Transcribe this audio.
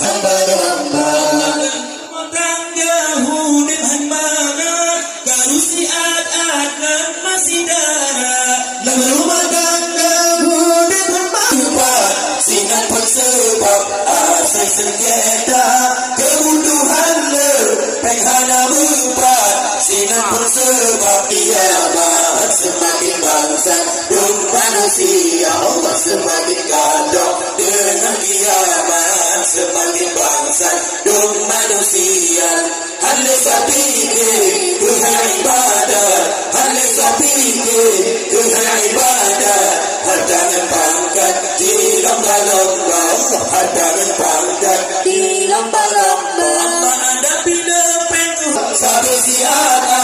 hamba-hamba. Orang Yahudi hanmangat karusiat akan masih darah. Dalam rumah tangga Yahudi hanmangat sinan pun sebab asal sengketa kebutuhan lepeng hana berpat sinan pun sebab kiamat semakin bangsa dan manusia Allah semakin gaduh dengan kiamat semakin bangsa dan manusia. Hanya sapike Tuhan ibadah, hanya sapike Tuhan ibadah. Harta dan pangkat di lomba-lomba, harta dan pangkat di lomba-lomba. Allah ada bila penuh Sabi siapa